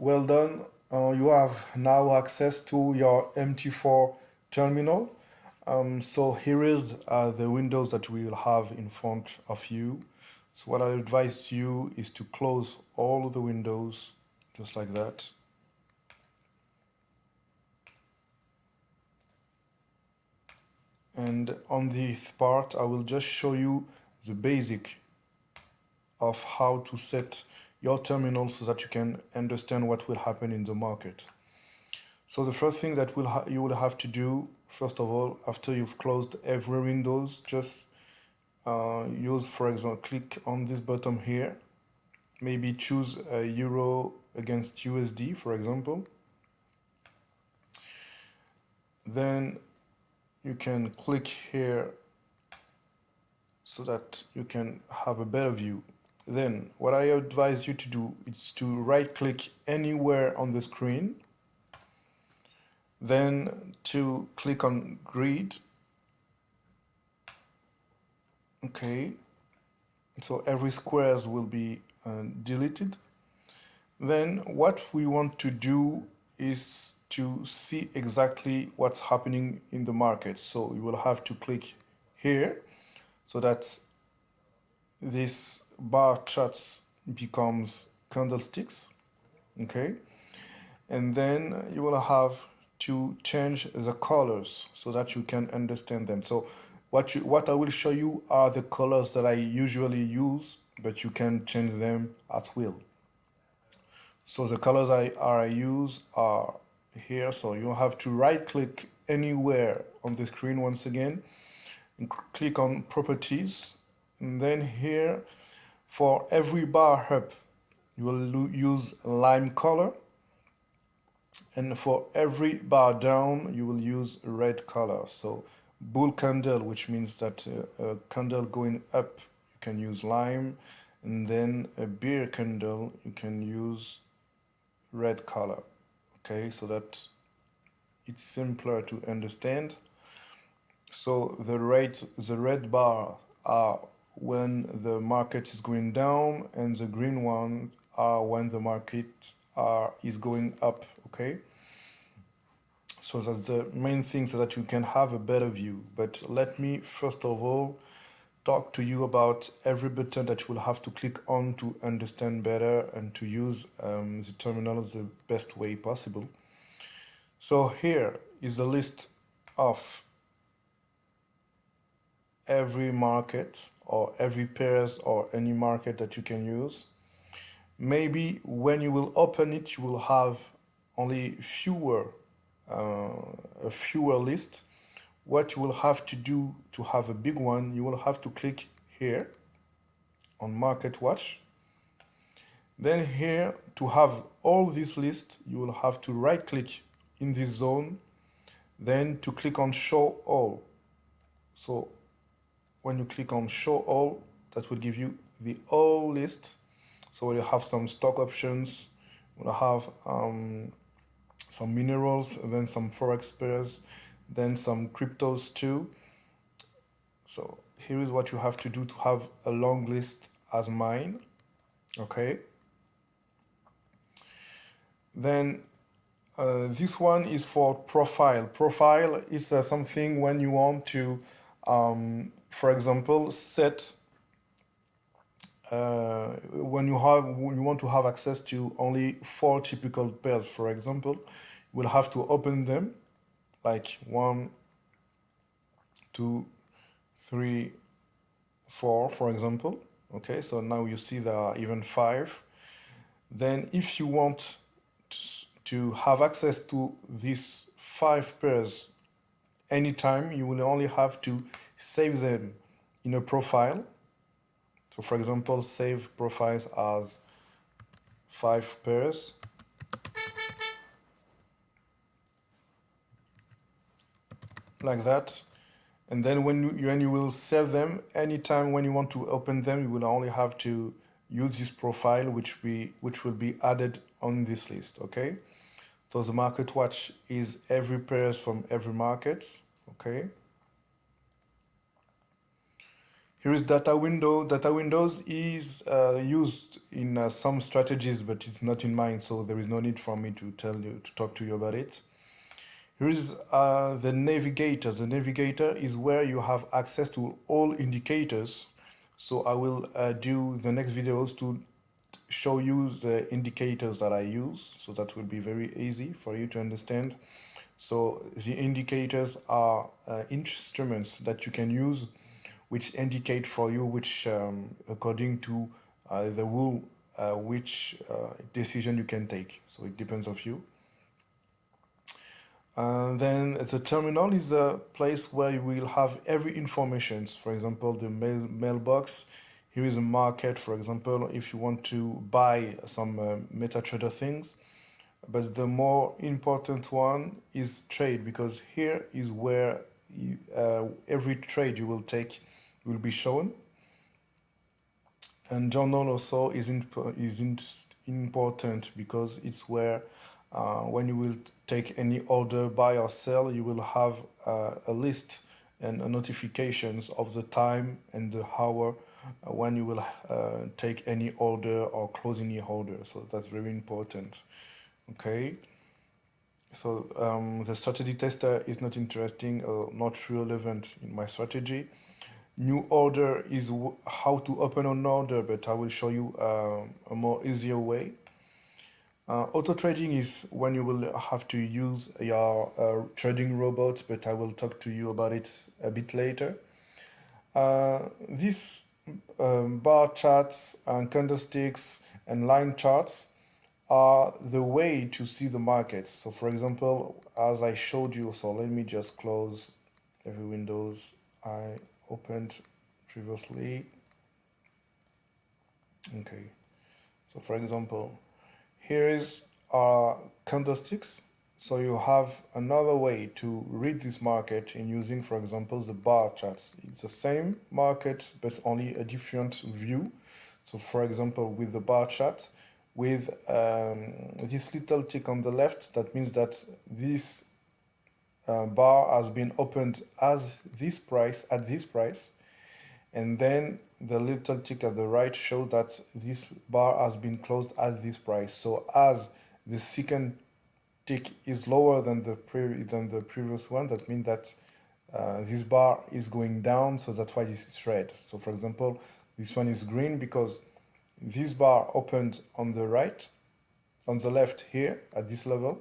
well done. You have now access to your MT4 terminal. So here is the windows that we will have in front of you. So what I advise you is to close all the windows just like that. And on this part, I will just show you the basic of how to set your terminal so that you can understand what will happen in the market. So the first thing that you will have to do, first of all, after you've closed every windows, just use, for example, click on this button here. Maybe choose a Euro against USD, for example. Then you can click here so that you can have a better view. Then what I advise you to do is to right click anywhere on the screen, then to click on grid. Okay, so every squares will be deleted. Then what we want to do is to see exactly what's happening in the market. So you will have to click here so that this bar charts becomes candlesticks. Okay, and then you will have to change the colors so that you can understand them. So what I will show you are the colors that I usually use, but you can change them at will. So the colors I use are here. So you have to right click anywhere on the screen once again and click on properties. And then here for every bar up, you will use lime color. And for every bar down, you will use red color. So bull candle, which means that a candle going up, you can use lime. And then a bear candle, you can use red color. Okay, so that it's simpler to understand. So the red bar are when the market is going down, and the green ones are when the market is going up. Okay, so that's the main thing so that you can have a better view. But let me first of all talk to you about every button that you will have to click on to understand better and to use the terminal the best way possible. So here is a list of every market or every pairs or any market that you can use. Maybe when you will open it, you will have only a fewer list. What you will have to do to have a big one, you will have to click here on Market Watch. Then here, to have all this list, you will have to right click in this zone, then to click on Show All. So when you click on Show All, that will give you the all list. So you have some stock options, we'll have some minerals, and then some forex pairs, then some cryptos too. So here is what you have to do to have a long list as mine. Okay. Then this one is for profile. Profile is something when you want to, for example, set when you want to have access to only 4 typical pairs, for example, you will have to open them like 1, 2, 3, 4, for example. Okay, so now you see there are even 5. Then if you want to have access to these 5 pairs anytime, you will only have to save them in a profile. So for example, save profiles as 5 pairs. Like that. And then when you will save them, anytime when you want to open them, you will only have to use this profile, which will be added on this list. Okay. So the market watch is every pairs from every market. Okay. Here is data window. Data windows is used in some strategies, but it's not in mine, so there is no need for me to talk to you about it. Here is the navigator. The navigator is where you have access to all indicators. So I will do the next videos to show you the indicators that I use. So that will be very easy for you to understand. So the indicators are instruments that you can use which indicate for you which, according to the rule, which decision you can take. So it depends of you. And then the terminal is a place where you will have every information. For example, the mailbox. Here is a market, for example, if you want to buy some Metatrader things. But the more important one is trade, because here is where every trade you will take will be shown. And journal also is important because it's where when you will take any order, buy or sell, you will have a list and notifications of the time and the hour when you will take any order or close any order. So that's very important. Okay. So the strategy tester is not interesting or not relevant in my strategy. New order is how to open an order, but I will show you a more easier way. Auto trading is when you will have to use your trading robots, but I will talk to you about it a bit later. These bar charts and candlesticks and line charts are the way to see the markets. So for example, as I showed you, so let me just close every windows I opened previously. Okay, so for example, here is our candlesticks. So you have another way to read this market in using, for example, the bar charts. It's the same market, but only a different view. So for example, with the bar chart, with this little tick on the left, that means that this bar has been opened as this price, at this price, and then the little tick at the right shows that this bar has been closed at this price. So as the second tick is lower than the previous one, that means that this bar is going down, so that's why this is red. So for example, this one is green because this bar opened on the right, on the left here at this level,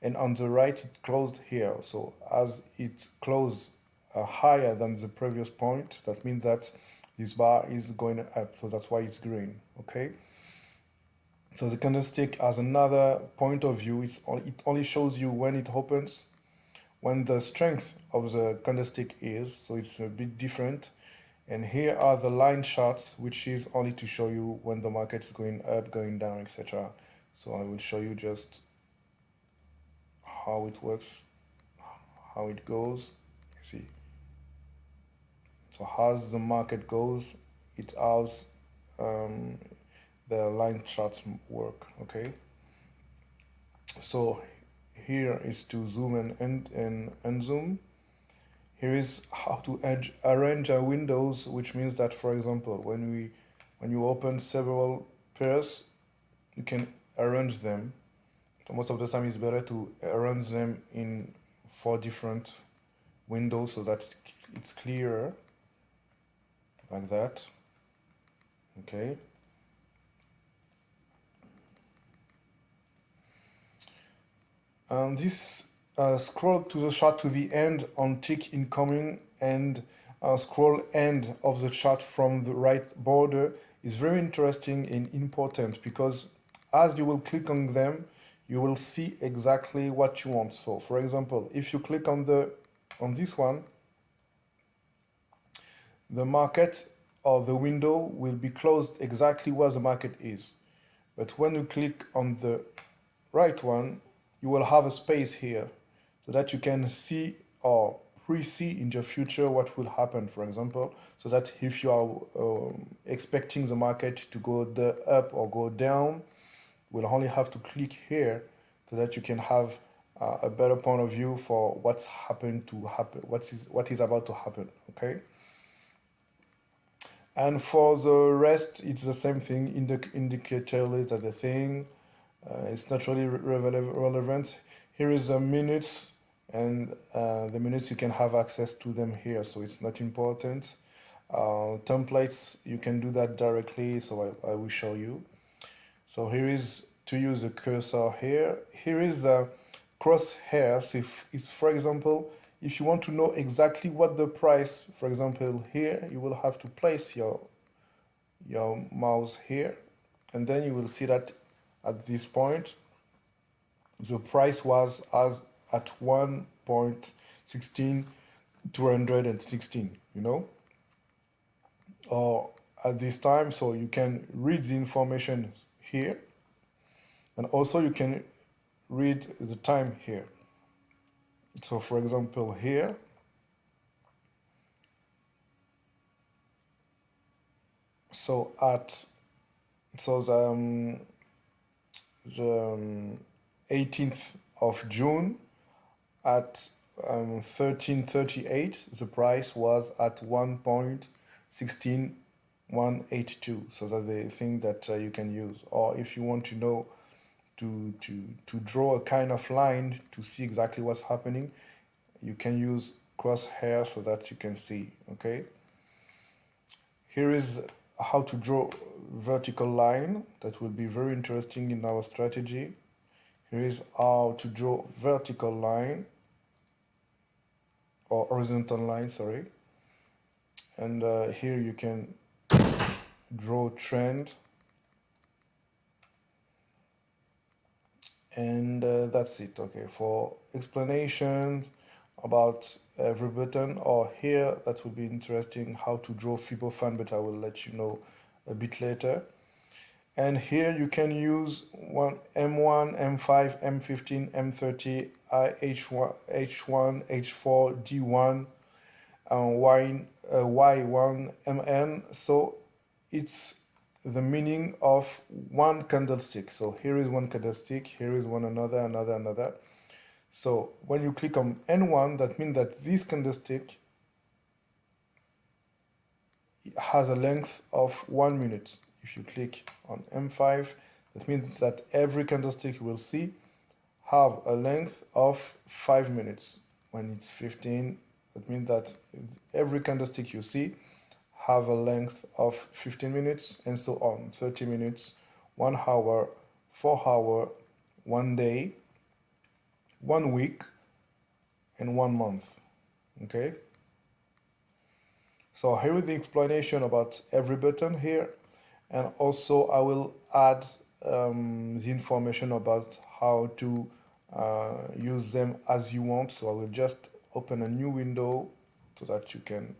and on the right it closed here. So as it closed higher than the previous point, that means that this bar is going up, so that's why it's green. Okay, so the candlestick has another point of view. It only shows you when it opens, when the strength of the candlestick is, so it's a bit different. And here are the line charts, which is only to show you when the market is going up, going down, etc. So I will show you just how it works, how it goes. You see. So as the market goes, it has the line charts work. Okay. So here is to zoom and unzoom. Here is how to arrange our windows, which means that, for example, when you open several pairs, you can arrange them. So most of the time, it's better to arrange them in 4 different windows so that it's clearer, like that. Okay. And this scroll to the chart to the end on tick incoming and scroll end of the chart from the right border is very interesting and important, because as you will click on them, you will see exactly what you want. So for example, if you click on this one, the market or the window will be closed exactly where the market is. But when you click on the right one, you will have a space here so that you can see or pre-see in the future what will happen, for example, so that if you are expecting the market to go up or go down, you will only have to click here so that you can have a better point of view for what is about to happen. Okay. And for the rest, it's the same thing. Indicator list are the thing. It's not really relevant. Here is the minutes, and the minutes you can have access to them here, so it's not important. Templates, you can do that directly, so I will show you. So here is to use a cursor here. Here is a crosshairs. If it's, for example, if you want to know exactly what the price, for example, here, you will have to place your mouse here, and then you will see that at this point, the price was as at 1.16216, you know, or at this time. So you can read the information here, and also you can read the time here. So for example, here, so at the 18th of June at 13:38, the price was at 1.16182. So that's the thing that you can use. Or if you want to know, to draw a kind of line to see exactly what's happening, you can use crosshair so that you can see. Okay. Here is how to draw vertical line. That will be very interesting in our strategy. Here is how to draw vertical line, or horizontal line, sorry. And here you can draw trend. And that's it. Okay, for explanation about every button, or here, that would be interesting, how to draw Fibofan, but I will let you know a bit later. And here you can use M1, M5, M15, M30, H1, H4, D1, Y1, MN. So it's the meaning of one candlestick. So here is one candlestick, here is one another. So when you click on N1, that means that this candlestick has a length of 1 minute. If you click on M5, that means that every candlestick you will see have a length of 5 minutes. When it's 15, that means that every candlestick you see have a length of 15 minutes, and so on. 30 minutes, 1 hour, 4 hour, 1 day, 1 week, and 1 month. Okay? So here is the explanation about every button here. And also I will add the information about how to use them as you want. So I will just open a new window so that you can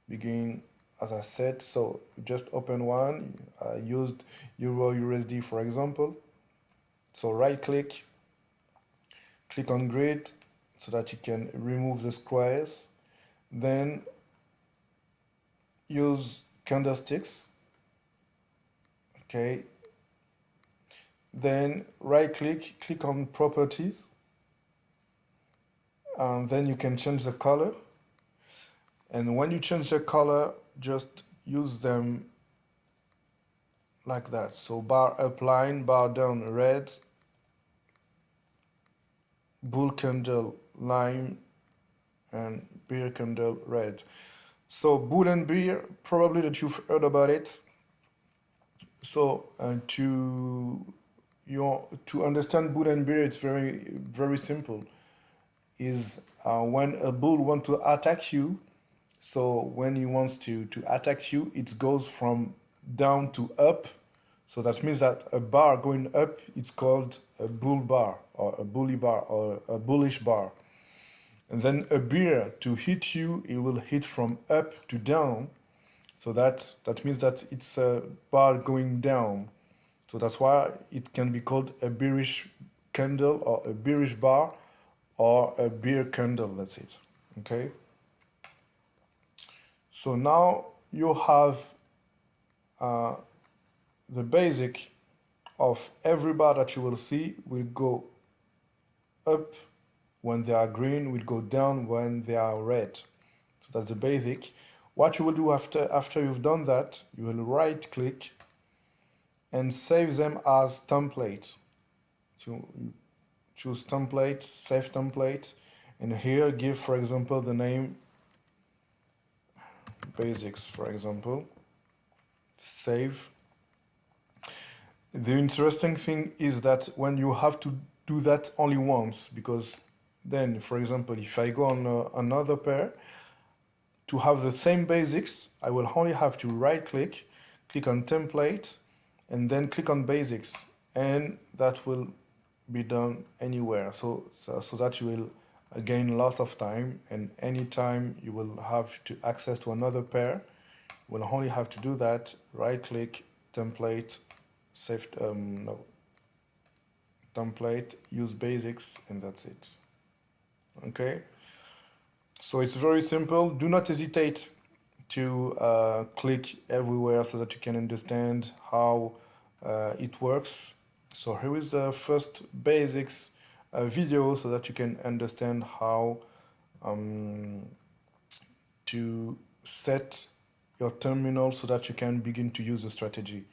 begin as I said. So just open one. I used Euro USD for example. So right click, click on grid so that you can remove the squares. Then use candlesticks. Okay. Then right click, click on properties. And then you can change the color. And when you change the color, just use them like that. So bar up line, bar down red, bull candle lime, and bear candle red. So bull and bear, probably that you've heard about it. So to understand bull and bear, it's very simple. Is when a bull wants to attack you. So when he wants to attack you, it goes from down to up. So that means that a bar going up, it's called a bull bar or a bully bar or a bullish bar. And then a bear to hit you, it will hit from up to down. So that means that it's a bar going down. So that's why it can be called a bearish candle or a bearish bar or a bear candle. That's it. Okay. So now you have the basic of every bar that you will see will go up when they are green, will go down when they are red. So that's the basic. What you will do after you've done that, you will right click and save them as templates. So you choose template, save template, and here give, for example, the name basics, for example. Save. The interesting thing is that when you have to do that only once, because then, for example, if I go on another pair, to have the same basics, I will only have to right click, click on template, and then click on basics, and that will be done anywhere. So that you will gain lots of time, and anytime you will have to access to another pair, you will only have to do that, right click, template, save, no, template, use basics, and that's it. Okay, so it's very simple. Do not hesitate to click everywhere so that you can understand how it works. So here is the first basics video so that you can understand how to set your terminal so that you can begin to use the strategy.